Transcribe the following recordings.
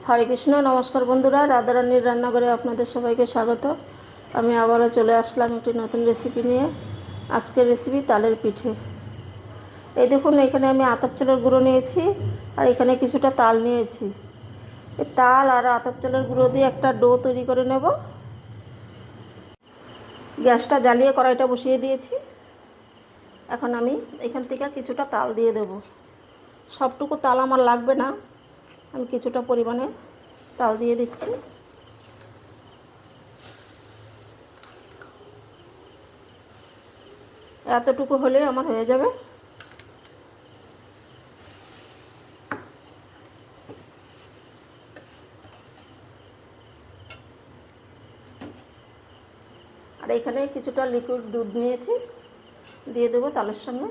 হরে কৃষ্ণ। নমস্কার বন্ধুরা, রাধারানীর রান্নাঘরে আপনাদের সবাইকে স্বাগত। আমি আবারও চলে আসলাম একটি নতুন রেসিপি নিয়ে। আজকের রেসিপি তালের পিঠে। এই দেখুন, এখানে আমি আতপ চালের গুঁড়ো নিয়েছি আর এখানে কিছুটা তাল নিয়েছি। এই তাল আর আতপ চালের গুঁড়ো দিয়ে একটা ডো তৈরি করে নেব। গ্যাসটা জ্বালিয়ে কড়াইটা বসিয়ে দিয়েছি। এখন আমি এখান থেকে কিছুটা তাল দিয়ে দেব। সবটুকু তাল আমার লাগবে না, আমি কিছুটা পরিমাণে তাল দিয়ে দিচ্ছি। এতটুকু হলে আমার হয়ে যাবে। আর এখানে কিছুটা লিকুইড দুধ নিয়েছি, দিয়ে দেবো তালের সঙ্গে।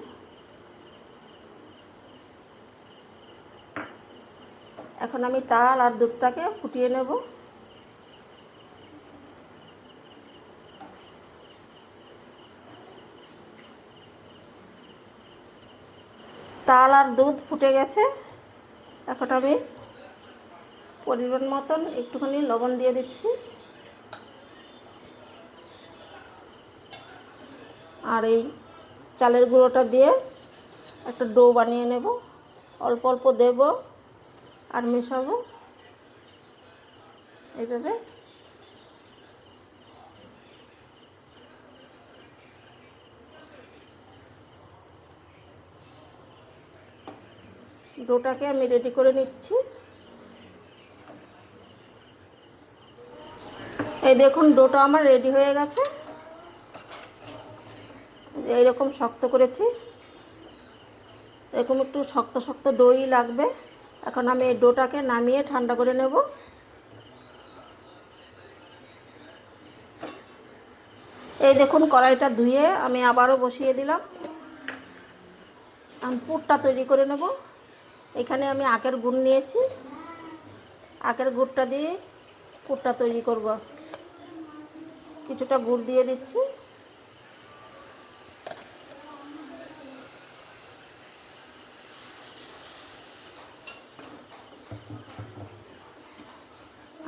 এখন আমি তাল আর দুধটাকে ফুটিয়ে নেব। তাল আর দুধ ফুটে গেছে। এখন আমি পরিমাণ মতন একটুখানি লবণ দিয়ে দিচ্ছি। আর এই চালের গুঁড়োটা দিয়ে একটা ডো বানিয়ে নেব। অল্প অল্প দেব আর মেশাবো এইভাবে। ডোটাকে আমি রেডি করে নিচ্ছি। এই দেখুন, ডোটা আমার রেডি হয়ে গেছে। এইরকম শক্ত করেছি, এরকম একটু শক্ত শক্ত ডোই লাগবে। এখন আমি এই ডোটাকে নামিয়ে ঠান্ডা করে নেব। এই দেখুন, কড়াইটা ধুয়ে আমি আবারও বসিয়ে দিলাম। আমি পুরটা তৈরি করে নেব। এখানে আমি আখের গুড় নিয়েছি, আখের গুড়টা দিয়ে পুরটা তৈরি করব। কিছুটা গুড় দিয়ে দিচ্ছি।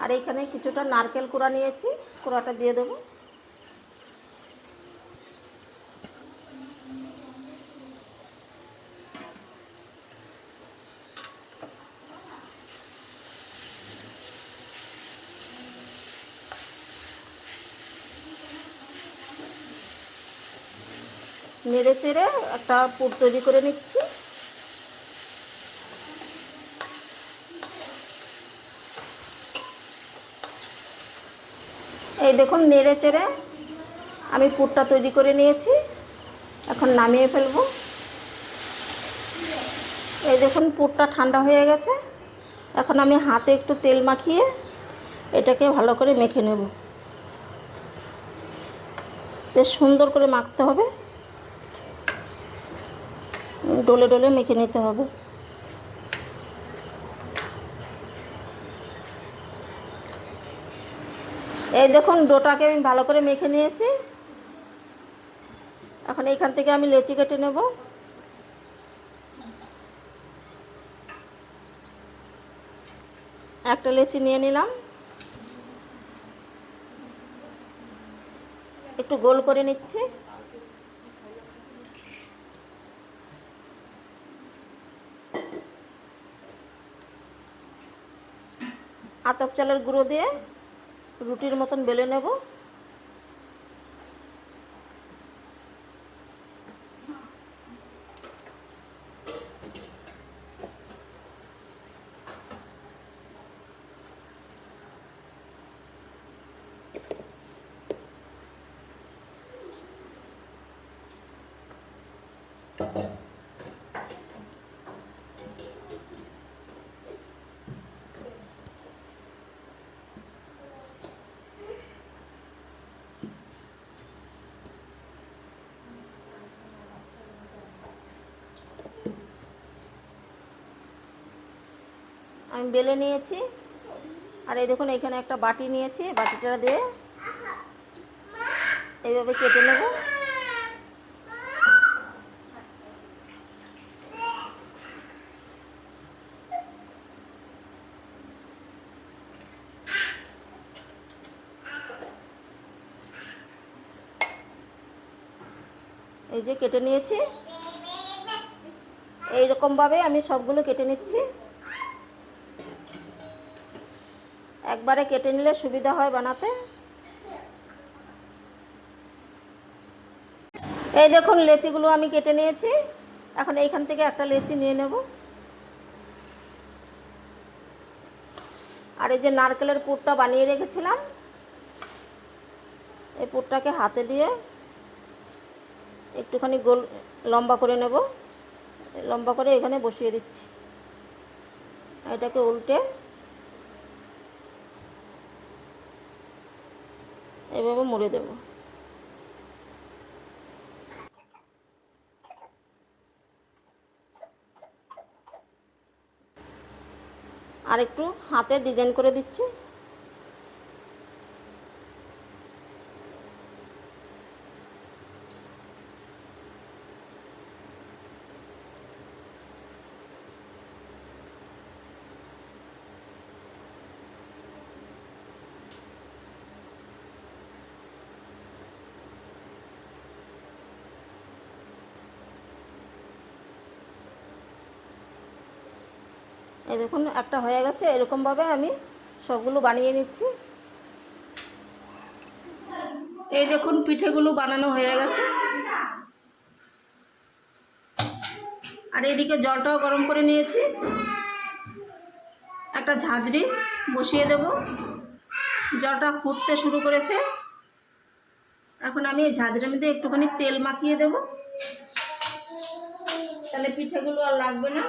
আর এখানে কিছুটা নারকেল কোড়া নিয়েছি, কোড়াটা দিয়ে দেবো। নেড়ে চেড়ে একটা পুর তৈরি করে নিচ্ছি। এই দেখুন, নেড়ে চেড়ে আমি পুরটা তৈরি করে নিয়েছি। এখন নামিয়ে ফেলবো। এই দেখুন, পুরটা ঠান্ডা হয়ে গেছে। এখন আমি হাতে একটু তেল মাখিয়ে এটাকে ভালো করে মেখে নেব। বেশ সুন্দর করে মাখতে হবে, ডলে ডলে মেখে নিতে হবে। এই দেখুন, ডোটাকে আমি ভালো করে মেখে নিয়েছি। এখন এইখান থেকে আমি লেচি কেটে নেব। একটা লেচি নিয়ে নিলাম, একটু গোল করে নিচ্ছি। আতপ চালের গুঁড়ো দিয়ে রুটির মতন বেলে নেব। আমি বেলে নিয়েছি। আর এই দেখুন, এখানে একটা বাটি নিয়েছি, বাটিটা দিয়ে এইভাবে কেটে নেব। এই যে কেটে নিয়েছি, এইরকমভাবে আমি সবগুলো কেটে নিচ্ছি। একবারে কেটে নিলে সুবিধা হয় বানাতে। এই দেখুন লেচিগুলো আমি কেটে নিয়েছি। এখন এইখান থেকে একটা লেচি নিয়ে নেব। আর এই যে নারকেলের পুরটা বানিয়ে রেখেছিলাম, এই পুরটাকে হাতে দিয়ে একটুখানি গোল লম্বা করে নেব। লম্বা করে এখানে বসিয়ে দিচ্ছি। এটাকে উল্টে এভাবে মুড়ে দেব। আর একটু হাতে ডিজাইন করে দিচ্ছি। এই দেখুন একটা হয়ে গেছে। এরকমভাবে আমি সবগুলো বানিয়ে নিচ্ছি। এই দেখুন পিঠেগুলো বানানো হয়ে গেছে। আর এদিকে জলটাও গরম করে নিয়েছি। একটা ঝাঁঝরি বসিয়ে দেব। জলটা ফুটতে শুরু করেছে। এখন আমি এই ঝাঁঝরির মধ্যে একটুখানি তেল মাখিয়ে দেব, তাহলে পিঠেগুলো আর লাগবে না।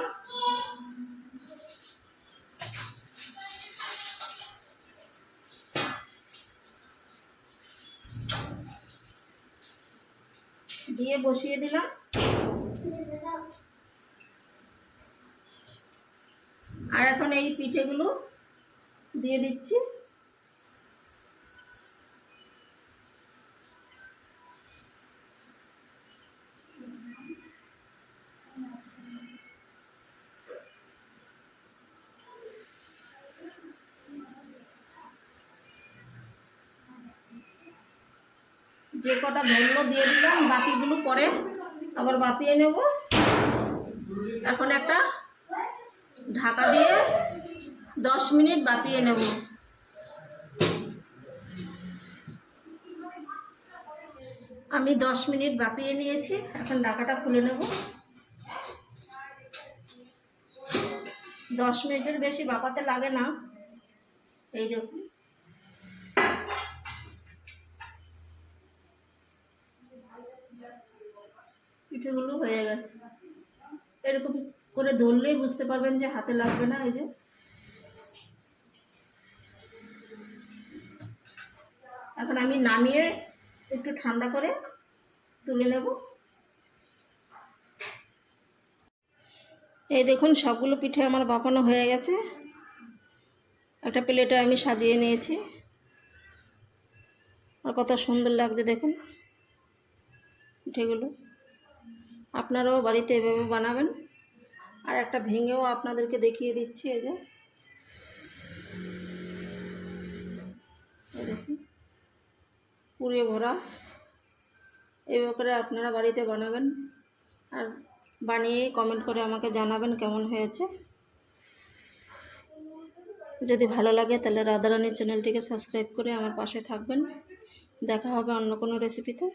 দিয়ে বসিয়ে দিলাম। আর এখন এই পিঠেগুলো দিয়ে দিচ্ছি। যে কটা ধরলো দিয়ে দিলাম, বাকিগুলো পরে আবার বাপিয়ে নেব। এখন একটা ঢাকা দিয়ে 10 মিনিট বাপিয়ে নেব। আমি 10 মিনিট বাপিয়ে নিয়েছি। এখন ঢাকাটা খুলে নেব। 10 মিনিটের বেশি বাপাতে লাগে না। এই দেখুন পিঠেগুলো হয়ে গেছে। এরকম করে ধরলেই বুঝতে পারবেন যে হাতে লাগবে না। এই যে এখন আমি নামিয়ে একটু ঠান্ডা করে তুলে নেব। এই দেখুন সবগুলো পিঠে আমার বাপানো হয়ে গেছে। একটা প্লেটে আমি সাজিয়ে নিয়েছি। আর কত সুন্দর লাগছে দেখুন পিঠেগুলো। আপনারাও বাড়িতে এভাবে বানাবেন। আর একটা ভেঙেও আপনাদেরকে দেখিয়ে দিচ্ছি। এই যে দেখুন পুরে ভরা। এইভাবে করে আপনারা বাড়িতে বানাবেন আর বানিয়ে কমেন্ট করে আমাকে জানাবেন কেমন হয়েছে। যদি ভালো লাগে তাহলে রাধারানীর চ্যানেলটিকে সাবস্ক্রাইব করে আমার পাশে থাকবেন। দেখা হবে অন্য কোনো রেসিপিতে।